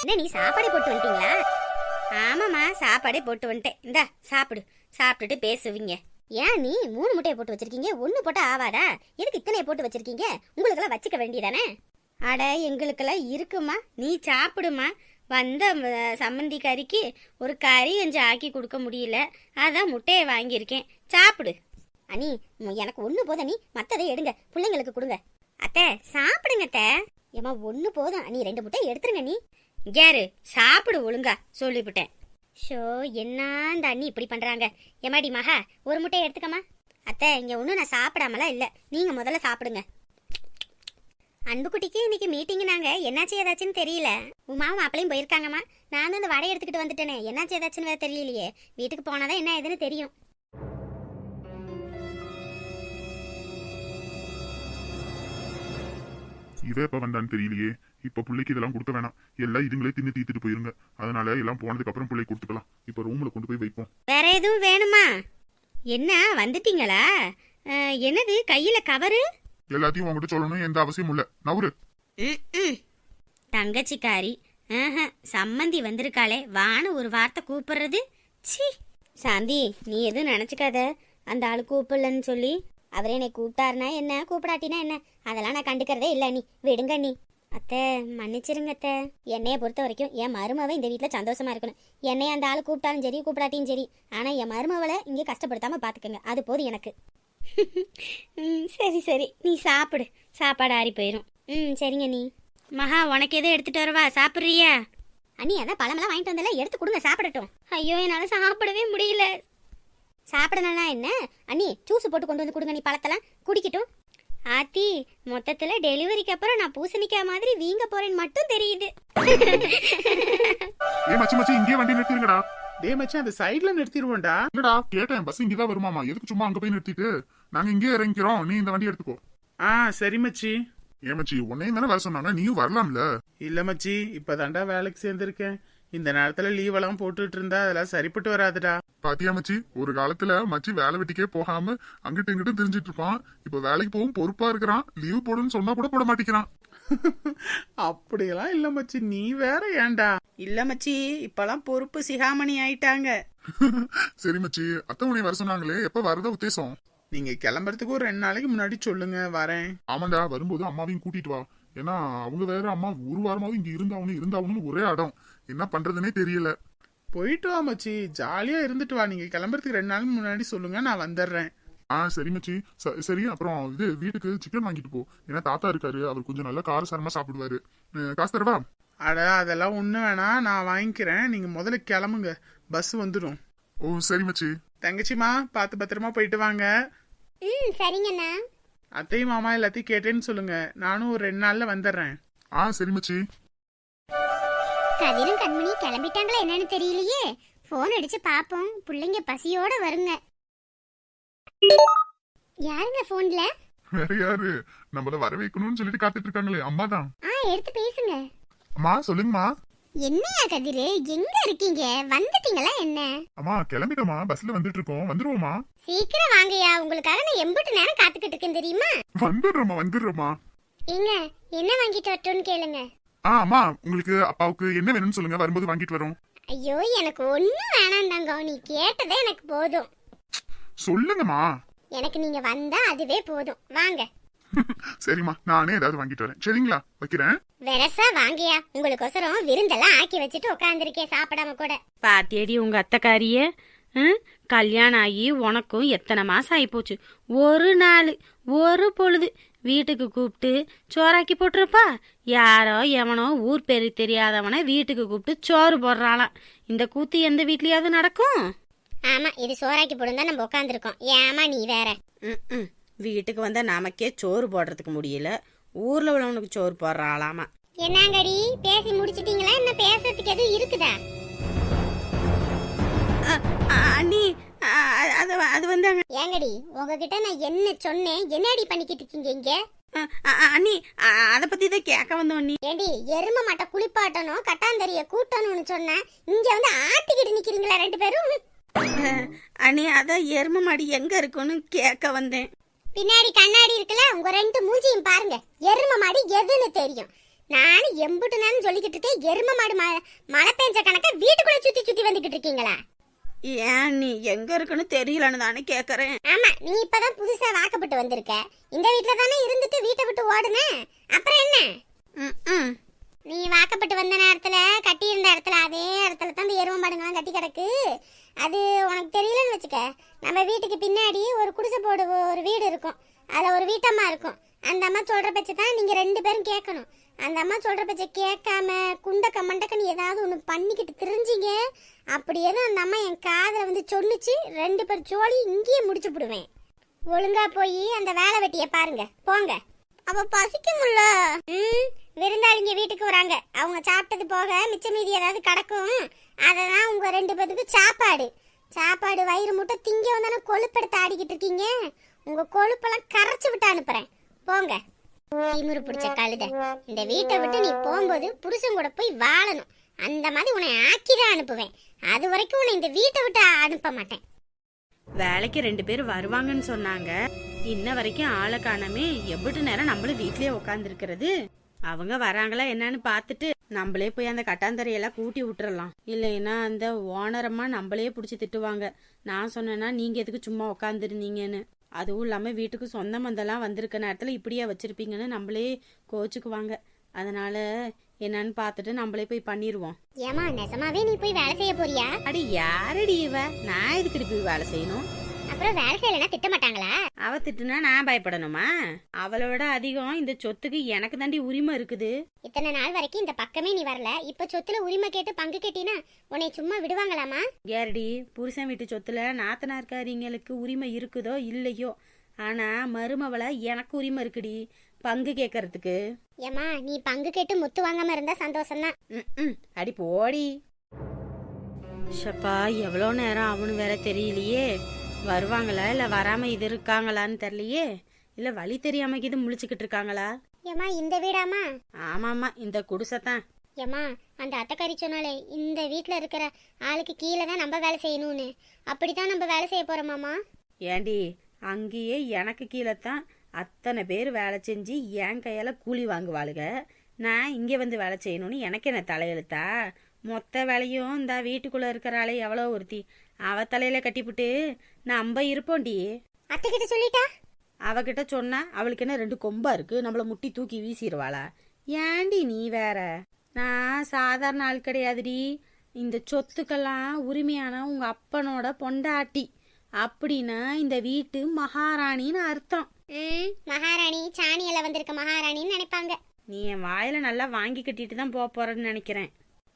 என்ன நீ சாப்பாடு போட்டு வந்துட்டீங்களா? ஆமாம்மா, சாப்பாடே போட்டு வந்துட்டேன். இந்தா சாப்பிடு, சாப்பிட்டுட்டு பேசுவீங்க. ஏன் நீ 3 முட்டையை போட்டு வச்சிருக்கீங்க? 1 போட்டா ஆவாதா? எதுக்கு இத்தனையை போட்டு வச்சிருக்கீங்க? உங்களுக்கெல்லாம் வச்சுக்க வேண்டியதானே? அட எங்களுக்கெல்லாம் இருக்குமா, நீ சாப்பிடுமா. வந்த சம்மந்திக்காரிக்கு ஒரு கறி கொஞ்சம் ஆக்கி கொடுக்க முடியல, அதான் முட்டையை வாங்கியிருக்கேன், சாப்பிடு. அண்ணி எனக்கு 1 போதும், நீ மற்றதை எடுங்க, பிள்ளைங்களுக்கு கொடுங்க. அத்தை சாப்பிடுங்க அத்தை. ஏமா 1 போதும், நீ 2 முட்டை எடுத்துருங்க. நீ யாரு சாப்பிடு ஒழுங்கா சொல்லிவிட்டேன். ஷோ என்ன இந்த அண்ணி இப்படி பண்றாங்க. ஏமாடி மகா 1 முட்டையை எடுத்துக்கமா. அத்தை இங்க ஒன்றும் நான் சாப்பிடாமலாம் இல்லை, நீங்க முதல்ல சாப்பிடுங்க. அன்புக்குட்டிக்கு இன்னைக்கு மீட்டிங், நாங்க என்னாச்சு ஏதாச்சுன்னு தெரியல. உமாவும் மாப்பிளையும் போயிருக்காங்கம்மா. நான் தான் இந்த வடை எடுத்துக்கிட்டு வந்துட்டேனே, என்னாச்சு ஏதாச்சுன்னு வேற தெரியலையே. வீட்டுக்கு போனாதான் என்ன ஏதுன்னு தெரியும். இவ எப்ப வந்தான்னு தெரியலையே. இப்ப பிள்ளைக்கு இதெல்லாம் கொடுக்க வேணாம், எல்லாம் இதுங்களே தின்னு தீத்துட்டு போயிருங்க. அதனால எல்லாம் போனதுக்கு அப்புறம் பிள்ளை கொடுத்துக்கலாம். இப்ப ரூம்ல கொண்டு போய் வைப்போம். வேற எதுவும் வேணுமா? என்ன வந்துட்டீங்களா? என்னது கையில கவரு? எல்லாத்தையும் உங்ககிட்ட சொல்லணும் எந்த அவசியம் இல்ல, நவுரு. தங்கச்சிக்காரி சம்மந்தி வந்திருக்காளே, வான்னு ஒரு வார்த்தை கூப்பிடுறது. சி சாந்தி, நீ எதுவும் நினைச்சுக்காத. அந்த ஆளு கூப்பிடலன்னு சொல்லி அவரே என்னை கூப்பிட்டாருனா என்ன, கூப்பிடாட்டினா என்ன, அதெல்லாம் நான் கண்டுக்கிறதே இல்லை. நீ விடுங்க. நீ அத்தை மன்னிச்சிருங்க அத்தை. என்னைய பொறுத்த வரைக்கும் என் மருமவை இந்த வீட்டில் சந்தோஷமா இருக்கணும். என்னைய அந்த ஆள் கூப்பிட்டாலும் சரி கூப்பிடாட்டியும் சரி, ஆனால் என் மருமவளை இங்கே கஷ்டப்படுத்தாம பார்த்துக்கங்க, அது போதும் எனக்கு. சரி சரி, நீ சாப்பிடு, சாப்பாடு ஆறி போயிடும். சரிங்க. நீ மகா உனக்கு எதுவும் எடுத்துட்டு வரவா, சாப்பிட்றியா? அண்ணி அதான் பழமெல்லாம் வாங்கிட்டு வந்தால, எடுத்து கொடுங்க சாப்பிடட்டும். ஐயோ என்னால் சாப்பிடவே முடியல. சாப்பிடணும்னா என்ன அண்ணி, ஜூஸ் போட்டு கொண்டு வந்து கொடுங்க, நீ பழத்தெல்லாம் குடிக்கட்டும். ஆத்தி மொத்தத்துல டெலிவரிக்கு அப்புறம் நான் பூசணிக்காய் மாதிரி வீங்க போறேன்னு மட்டும் தெரியுது. ஏ மச்சி மச்சி, இங்கே வண்டி நிறுத்திருங்கடா. டேய் மச்சான், அந்த சைடுல நிறுத்திடுவோம்டா. இல்லடா கேட்டேன், பஸ் இங்கதான் வருமாமா, எதுக்கு சும்மா அங்க போய் நிறுத்திட்டு நாங்க இங்கே இறங்கிக்கிறோம், நீ இந்த வண்டி எடுத்துக்கோ. சரி மச்சி. ஏ மச்சி, உன்னையும் தானே வர சொன்னாங்க, நீயும் வரலாம்ல. இல்ல மச்சி, இப்பதான்டா வேலைக்கு சேர்ந்திருக்கேன். இந்த நேரத்துல லீவ் எல்லாம் போட்டுட்டு இருந்தா அதெல்லாம் சரிப்பட்டு வராதுடா. பாத்தியா மச்சி, ஒரு காலத்துல மச்சி வேலை வெட்டிக்கே போகாம அங்கிட்டு இங்கிட்டு தெரிஞ்சிட்டு இருப்பான். இப்ப வேலைக்கு போகும் பொறுப்பா இருக்கிறான், லீவ் போடுன்னு சொன்னா கூட போட மாட்டேங்கிறான். அப்படியெல்லாம் இல்ல மச்சி, நீ வேற ஏன்டா. இல்ல மச்சி, இப்பெல்லாம் பொறுப்பு சிகாமணி ஆயிட்டாங்க. சரி மச்சி, அத்தை உன்னை வர சொன்னாங்களே, எப்ப வரதா உத்தேசம்? நீங்க கிளம்புறதுக்கு ஒரு 2 நாளைக்கு முன்னாடி சொல்லுங்க, வரேன். ஆமாண்டா, வரும்போது அம்மாவையும் கூட்டிட்டு வா. ஏன்னா அவங்க வேற, அம்மா ஒரு வாரமாவும் இங்க இருந்தாவணும் ஒரே அடம், என்ன பண்றதுன்னே தெரியல. போயிட்டு வா மச்சி, ஜாலியா இருந்துட்டு வா. நீங்க கிளம்புறதுக்கு 2 நாளுக்கு முன்னாடி சொல்லுங்க, நான் வந்துடுறேன். சரி மச்சி. சரி, அப்புறம் இது வீட்டுக்கு சிக்கன் வாங்கிட்டு போ. ஏன்னா தாத்தா இருக்காரு, அவர் கொஞ்சம் நல்லா காரசாரமா சாப்பிடுவாரு. காசு தரவா? அட அதெல்லாம் ஒண்ணு வேணாம், நான் வாங்கிக்கிறேன். நீங்க முதல்ல கிளம்புங்க, பஸ் வந்துடும். ஓ சரி மச்சி. தங்கச்சிமா பார்த்து பத்திரமா போயிட்டு வாங்க. சரிங்கண்ணா. அத்தையும் மாமா எல்லாத்தையும் கேட்டேன்னு சொல்லுங்க, நானும் ஒரு 2 நாள்ல வந்துடுறேன். சரி மச்சி. கதிரும் கண்மணி கிளம்பிட்டாங்களா என்னன்னு தெரியலையே. போன் அடிச்சு பாப்போம், பிள்ளைங்க பசியோட வருங்க. யாருங்க போன்ல? வேற யாரு, நம்மள வர வைக்கணும்னு சொல்லிட்டு காத்துட்டு இருக்காங்களே, அம்மா தான். எடுத்து பேசுங்க. அம்மா சொல்லுங்கம்மா. என்னையா கதிரு, எங்க இருக்கீங்க? வந்துட்டீங்களா என்ன? அம்மா கிளம்பிட்டோமா, பஸ்ல வந்துட்டு இருக்கோம், வந்துருவோமா? சீக்கிரம் வாங்கயா, உங்களுக்காக நான் எம்பிட்டு நேரம் காத்துக்கிட்டு இருக்கேன் தெரியுமா? வந்துடுறோமா. ஏங்க என்ன வாங்கிட்டு வரட்டும்னு கேளுங்க. அம்மா உங்களுக்கு அப்பாவுக்கு என்ன வேணும்னு சொல்லுங்க, வரும்போது வாங்கிட்டு வரோம். ஐயோ எனக்கு ஒண்ணும் வேணாண்டாங்க, நீ கேட்டதே எனக்கு போதும். சொல்லுங்கம்மா. எனக்கு நீங்க வந்தா அதுவே போதும், வாங்க. சரிம்மா, நானே ஏதாவது வாங்கிட்டு வரேன், சரிங்களா? வைக்கிறேன். வெரசா வாங்கயா, உங்களுக்கோசரம் விருந்தெல்லாம் ஆக்கி வச்சுட்டு உட்காந்துருக்கேன் சாப்பிடாம கூட. பாத்தியடி உங்க அத்தைக்காரிய, கல்யாணம் ஆகி உனக்கும் எத்தனை மாசம் ஆயிப்போச்சு. ஒரு நாள் ஒரு பொழுது வீட்டுக்கு கூப்பிட்டு சோறாக்கி போட்டிருப்பா. யாரோ எவனோ ஊர் பேரு தெரியாதவனை வீட்டுக்கு கூப்பிட்டு சோறு போடுறாளாம். இந்த கூத்து எந்த வீட்லயாவது நடக்கும்? ஆமா, இது சோறாக்கி போடுன்னு நம்ம உட்காந்துருக்கோம். ஏமா நீ வேற. வீட்டுக்கு வந்தா நமக்கே சோறு போடுறதுக்கு முடியல, ஊர்ல உள்ளவனுக்கு சோறு போடுறாளாமா. என்னங்கடி பேசி முடிச்சிட்டீங்களா? என்ன பேசுறதுக்கு எதுவும் இருக்குதா? அண்ணி அது வந்து ஏங்கடி உங்ககிட்ட நான் என்ன சொன்னேன், என்னடி பண்ணிக்கிட்டு இருக்கீங்க இங்க? அண்ணி அத பத்தி தான் கேட்க வந்தோம். அண்ணி ஏண்டி எரும மாட்ட குளிப்பாட்டணும், கட்டாந்தரிய கூட்டணும்னு சொன்னேன், இங்க வந்து ஆட்டிக்கிட்டு நிக்கிறீங்களா 2 பேரும்? அண்ணி அதான் எரும மாடி எங்க இருக்குன்னு கேட்க வந்தேன். பின்னாடி கண்ணாடி இருக்குல்ல, உங்க 2 மூஞ்சியும் பாருங்க, எரும மாடி எதுன்னு தெரியும். நானும் எம்புட்டு நேரம் சொல்லிக்கிட்டு இருக்கேன், எரும மாடு மழை பெஞ்ச கணக்க வீட்டுக்குள்ள சுத்தி சுத்தி வந்துகிட்டு இருக்கீங்களா? ஏன் நீ எங்க இருக்குன்னு தெரியலன்னு தானே கேக்குறேன். ஆமா, நீ இப்பதான் புதுசா வாக்கப்பட்டு வந்திருக்க. இந்த வீட்டுல தானே இருந்துட்டு வீட்டை விட்டு ஓடுன, அப்புறம் என்ன? நீ வாக்கப்பட்டு வந்த நேரத்துல கட்டி இருந்த இடத்துல அதே இடத்துல தான் இந்த எரும மாடுங்கலாம் கட்டி கிடக்கு. அது உனக்கு தெரியலன்னு வச்சுக்க, நம்ம வீட்டுக்கு பின்னாடி ஒரு குடிசை போடு ஒரு வீடு இருக்கும், அதுல ஒரு வீட்டம்மா இருக்கும். அந்த அம்மா சொல்ற பேச்சை தான் நீங்க 2 பேரும் கேட்கணும். அந்த அம்மா சொல்ற பேச்சை கேட்காம குண்டக்க மண்டக்கன்னு ஏதாவது ஒன்று பண்ணிக்கிட்டு தெரிஞ்சிங்க, அப்படியே தான் அந்த அம்மா என் காதில் வந்து சொன்னுச்சு, 2 பேர் ஜோலி இங்கேயே முடிச்சு விடுவேன். ஒழுங்கா போய் அந்த வேலை வெட்டியை பாருங்க, போங்க. அவ பசிக்கும்ல. விருந்தாளிங்க வீட்டுக்கு வராங்க, அவங்க சாப்பிட்டது போக மிச்ச மீதி ஏதாவது கிடக்கும், அததான் உங்க 2 பேருக்கு சாப்பாடு வயிறு முட்டை திங்க வந்தானே கொழுப்பெடுத்து ஆடிக்கிட்டு இருக்கீங்க. உங்க கொழுப்பெல்லாம் கரைச்சு விட்டு அனுப்புறேன், போங்க. திமிரு பிடிச்ச கழுத, இந்த வீட்டை விட்டு நீ போகும்போது புருஷன் கூட போய் வாழணும். அந்த மாதிரி உன்னை ஆக்கிதான் அனுப்புவேன். அது வரைக்கும் உன்னை இந்த வீட்டை விட்டு அனுப்ப மாட்டேன். வேலைக்கு 2 பேர் வருவாங்கன்னு சொன்னாங்க, இன்ன வரைக்கும் ஆளை காணாமே. எவ்வளவு நேரம் நம்மளும் வீட்லயே உட்காந்துருக்கிறது. அவங்க வராங்களா என்னன்னு பார்த்துட்டு நம்மளே போய் அந்த கட்டாந்தரையெல்லாம் கூட்டி விட்டுறலாம். இல்லைன்னா அந்த ஓனரம்மா நம்மளே பிடிச்சி திட்டுவாங்க. நான் சொன்னேன்னா நீங்க எதுக்கு சும்மா உட்காந்துருந்தீங்கன்னு. அதுவும் இல்லாமல் வீட்டுக்கு சொந்த மந்தெல்லாம் வந்திருக்க நேரத்தில் இப்படியே வச்சிருப்பீங்கன்னு நம்மளே கோச்சுக்குவாங்க. அதனால என்னன்னு பார்த்துட்டு நம்மளே போய் பண்ணிடுவோம். ஏமா, நெசமாவே நீ போய் வேலை செய்ய போறியா? அடி யாரடி இவ? நான் எதுக்கு போய் வேலை செய்யணும்? அப்புறம் வேலை செய்யலன்னா திட்ட மாட்டாங்களா? அவ திட்டுனா நான் பயப்படணுமா? அவளோட அதிகம் இந்த சொத்துக்கு எனக்கு தாண்டி உரிமை இருக்குது. இத்தனை நாள் வரைக்கும் இந்த பக்கமே நீ வரல, இப்ப சொத்துல உரிமை கேட்டு பங்கு கேட்டினா உன்னை சும்மா விடுவாங்களாமா? ஏரடி, புருஷன் வீட்டு சொத்துல நாத்தனார்காரிங்களுக்கு உரிமை இருக்குதோ இல்லையோ, ஆனா மருமவளை எனக்கு உரிமை இருக்குடி பங்கு கேட்கறதுக்கு. ஏமா, நீ பங்கு கேட்டு முத்து வாங்காம இருந்தா சந்தோஷம்தான். அடி போடி. ஷப்பா, எவ்வளோ நேரம் ஆகுன்னு வேற தெரியலையே. வருவாங்களா இல்ல வராம இது இருக்காங்களான்னு தெரியலையே. இல்ல வழி தெரியாம இது முழிச்சுக்கிட்டு இருக்காங்களா? ஏமா, இந்த வீடாமா? ஆமாமா, இந்த குடிசைத்தான். ஏமா, அந்த அத்தைக்காரி சொன்னாலே இந்த வீட்டுல இருக்கிற ஆளுக்கு கீழே தான் நம்ம வேலை செய்யணும்னு, அப்படித்தான் நம்ம வேலை செய்ய போறோமாமா? ஏண்டி, அங்கேயே எனக்கு கீழே தான் அத்தனை பேர் வேலை செஞ்சு என் கையால கூலி வாங்குவாளுங்க. நான் இங்கே வந்து வேலை செய்யணும்னு எனக்கு என்ன தலையெழுத்தா? மொத்த வேலையும் இந்த வீட்டுக்குள்ள இருக்கிற ஆளை எவ்வளோ ஒருத்தி அவ தலையில கட்டிப்புட்டு நம்ம இருப்போண்டி. அத்தைக்கிட்ட சொல்லிட்டா? அவகிட்ட சொன்னா அவளுக்கு என்ன 2 கொம்பா இருக்கு, நம்மள முட்டி தூக்கி வீசிடுவாளா? ஏண்டி நீ வேற? நான் சாதாரண ஆள் கிடையாதுடி. இந்த சொத்துக்கெல்லாம் உரிமையான உங்க அப்பனோட பொண்டாட்டி. அப்படின்னா இந்த வீட்டு மகாராணின்னு அர்த்தம். மகாராணி சாணியில வந்திருக்க மகாராணின்னு நினைப்பாங்க. நீ என் வாயில நல்லா வாங்கி கட்டிட்டு தான் போறேன்னு நினைக்கிறேன்.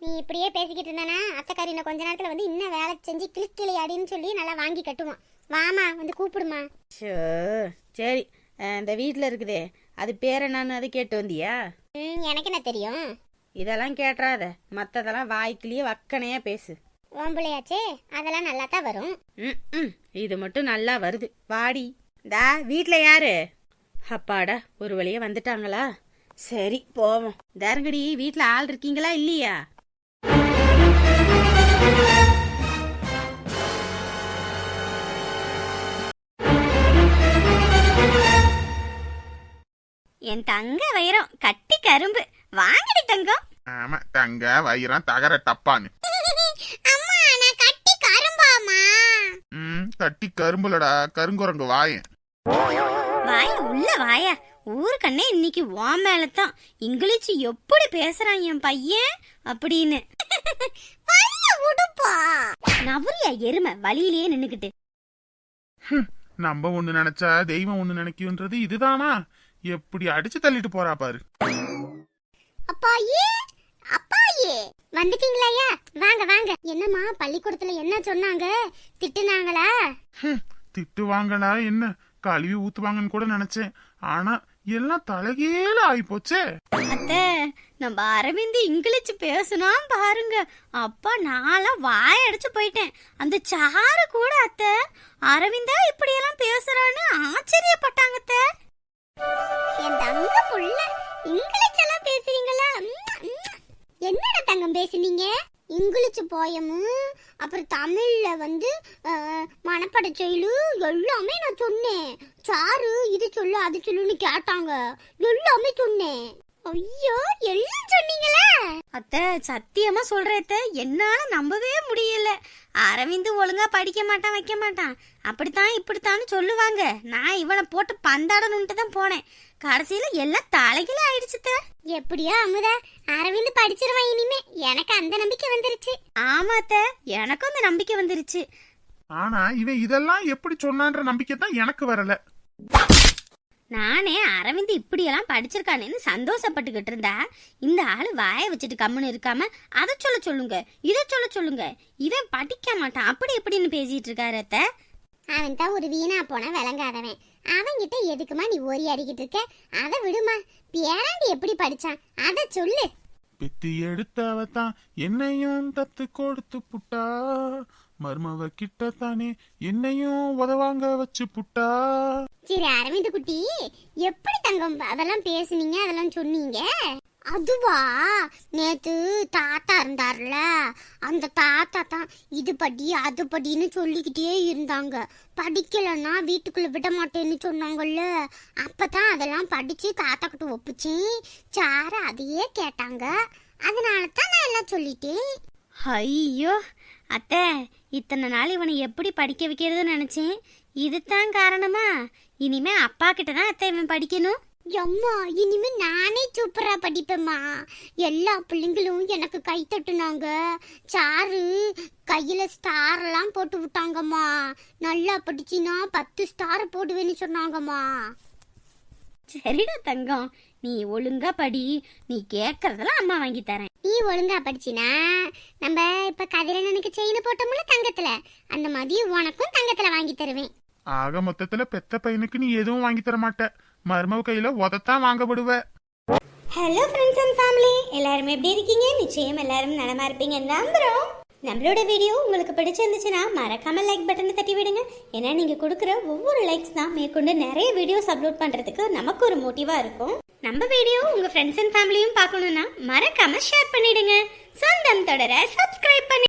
நீ இப்படியே பேசிக்கிட்டு இருந்தானா அத்தைக்காரி இன்னும் கொஞ்ச நேரத்துல வந்து இன்னும் வேலை செஞ்சு கிளிக்கிளியாடின்னு சொல்லி நல்லா வாங்கி கட்டுவான். வாமா, வந்து கூப்பிடுமா. சரி, இந்த வீட்டுல இருக்குதே அது பேர் என்னன்னு அது கேட்டு வந்தியா? எனக்கு என்ன தெரியும்? இதெல்லாம் கேட்டுறாத, மத்ததெல்லாம் வாய்க்குள்ளேயே வக்கனையா பேசு. ஓம்பிள்ளையாச்சே, அதெல்லாம் நல்லா தான் வரும். இது மட்டும் நல்லா வருது. வாடி. டா, வீட்டுல யாரு? அப்பாடா, ஒரு வழியா வந்துட்டாங்களா? சரி போவோம். தரங்கடி, வீட்டுல ஆள் இருக்கீங்களா இல்லையா? என் தங்க வைரம் கட்டி கரும்பு வாங்கடி தங்கம். ஆமா, தங்க வைரம் தகர டப்பான்னு. அம்மா, நான் கட்டி கரும்பாமா? கட்டி கரும்புலடா, கருங்குரங்கு வாயன். வாய உள்ள வாய. ஊருக்கண்ணே இன்னைக்கு வா மேலதான் இங்கிலீஷ் எப்படி பேசுறான் என் பையன் அப்படின்னு. நவரியா எருமை வழியிலேயே நின்னுக்கிட்டு. நம்ம ஒண்ணு நினைச்சா தெய்வம் ஒண்ணு நினைக்கும்ன்றது இதுதானா? எப்படி அடிச்சு தள்ளிட்டு போறா பாரு. அப்பாயே, அப்பாயே, வந்துட்டீங்களாயா? வாங்க வாங்க. என்னம்மா, பள்ளிக்கூடத்துல என்ன சொன்னாங்க? திட்டுனாங்களா? திட்டுவாங்களா என்ன, கழுவி ஊத்துவாங்கன்னு கூட நினைச்சேன். ஆனா எல்லாம் தலைகீழ ஆயிப்போச்சே. அத்தை, நம்ம அரவிந்த் இங்கிலீஷ் பேசுனா பாருங்க. அப்பா, நான்லாம் வாயடிச்சு போயிட்டேன். அந்த சாரு கூட அத்தை அரவிந்தா இப்படி எல்லாம் பேசுறான்னு ஆச்சரியப்பட்டாங்க. அத்தை, என் தங்க புள்ள இங்கிலீஷ் எல்லாம் பேசுறீங்களா? என்னடா தங்கம் பேசுனீங்க? இங்கிலீஷ் போயமும் அப்புறம் தமிழ்ல வந்து மனப்பட செயலு எல்லாமே நான் சொன்னேன். சாரு இது சொல்லு அது சொல்லுன்னு கேட்டாங்க, எல்லாமே சொன்னேன். ஐயோ எல்லாம் சொன்னீங்களா? அத்தை சத்தியமா சொல்றேன் அத்தை, என்னால நம்பவே முடியல. அரவிந்த் ஒழுங்கா படிக்க மாட்டான் வைக்க மாட்டான், அப்படித்தான் இப்படித்தான்னு சொல்லுவாங்க. நான் இவனை போட்டு பந்தாடணும்ட்டு தான் போனேன். கடைசியில எல்லாம் தலைகீழ ஆயிடுச்சு. எப்படியோ அமுதா அரவிந்த் படிச்சிருவான் இனிமே, எனக்கு அந்த நம்பிக்கை வந்துருச்சு. ஆமா அத்தை, எனக்கும் அந்த நம்பிக்கை வந்துருச்சு. ஆனா இவன் இதெல்லாம் எப்படி சொன்னான்ற நம்பிக்கை தான் எனக்கு வரல. நானே அரவிந்த் இப்படியெல்லாம் படிச்சிருக்கானேன்னு சந்தோஷப்பட்டுக்கிட்டு இருந்தா, இந்த ஆளு வாயை வச்சுட்டு கம்முன்னு இருக்காம அதை சொல்லுங்க இதை சொல்லுங்க, இவன் படிக்க மாட்டான் அப்படி இப்படின்னு பேசிட்டு இருக்காரு அத்தை. அவன் தான் ஒரு வீணா போன விளங்காதவன். அவன்கிட்ட எதுக்குமா நீ ஓரி அடிக்கிட்டு இருக்க? அதை விடுமா. பேராண்டி எப்படி படிச்சான் அதை சொல்லு. பெத்தி எடுத்தவத்தான் என்னையும் தத்து கொடுத்து புட்டா, மருமவ கிட்ட தானே என்னையும் உதவாங்க வச்சு புட்டா. சரி அரவிந்த் குட்டி, எப்படி தங்கம் அதெல்லாம் பேசுனீங்க, அதெல்லாம் சொன்னீங்க? அதுவா, நேத்து தாத்தா இருந்தார்ல, அந்த தாத்தா தான் இது படி அது படின்னு சொல்லிக்கிட்டே இருந்தாங்க. படிக்கலன்னா வீட்டுக்குள்ள விட மாட்டேன்னு சொன்னாங்கல்ல, அப்பதான் அதெல்லாம் படிச்சு தாத்தா கிட்ட ஒப்பிச்சேன். சார அதையே கேட்டாங்க, அதனால தான் நான் எல்லாம் சொல்லிட்டேன். ஐயோ அத்தை, இத்தனை நாள் இவனை எப்படி படிக்க வைக்கிறதுன்னு நினைச்சேன். இதுதான் காரணமா? இனிமே அப்பா கிட்ட தான் அத்தை இவன் படிக்கணும். அம்மா இனிமே நானே சூப்பரா படிப்பேம்மா. எல்லா பிள்ளைங்களும் எனக்கு கை தட்டுனாங்க. சாரு கையில ஸ்டார் எல்லாம் போட்டு விட்டாங்கம்மா. நல்லா படிச்சினா 10 ஸ்டார் போடுவேன்னு சொன்னாங்கம்மா. சரிடா தங்கம், நீ ஒழுங்கா படி. நீ கேட்கறதெல்லாம் அம்மா வாங்கி தரேன். நீ ஒழுங்கா படிச்சினா நம்ம இப்ப கதிரண்ணனுக்கு செயின் போட்டோம்ல தங்கத்துல, அந்த மாதிரி உனக்கும் தங்கத்துல வாங்கி தருவேன். ஆக மொத்தத்துல பெத்த பையனுக்கு நீ எதுவும் வாங்கி தர மாட்ட, மருமவ கையில உதத்தான் வாங்கப்படுவ. ஹலோ ஃப்ரெண்ட்ஸ் அண்ட் ஃபேமிலி, எல்லாரும் எப்படி இருக்கீங்க? நிச்சயம் எல்லாரும் நலமா இருப்பீங்கன்னு நம்புறோம். நம்மளோட வீடியோ உங்களுக்கு பிடிச்சிருந்துச்சுன்னா மறக்காம லைக் பட்டனை தட்டி விடுங்க. ஏன்னா நீங்க கொடுக்குற ஒவ்வொரு லைக்ஸ் தான் மேற்கொண்டு நிறைய வீடியோஸ் அப்லோட் பண்றதுக்கு நமக்கு ஒரு மோட்டிவா இருக்கும். நம்ம வீடியோ உங்க ஃப்ரெண்ட்ஸ் அண்ட் ஃபேமிலியும் பார்க்கணும்னா மறக்காம ஷேர் பண்ணிடுங்க. சொந்தம் தொடர சப்ஸ்கிரைப் பண்ணி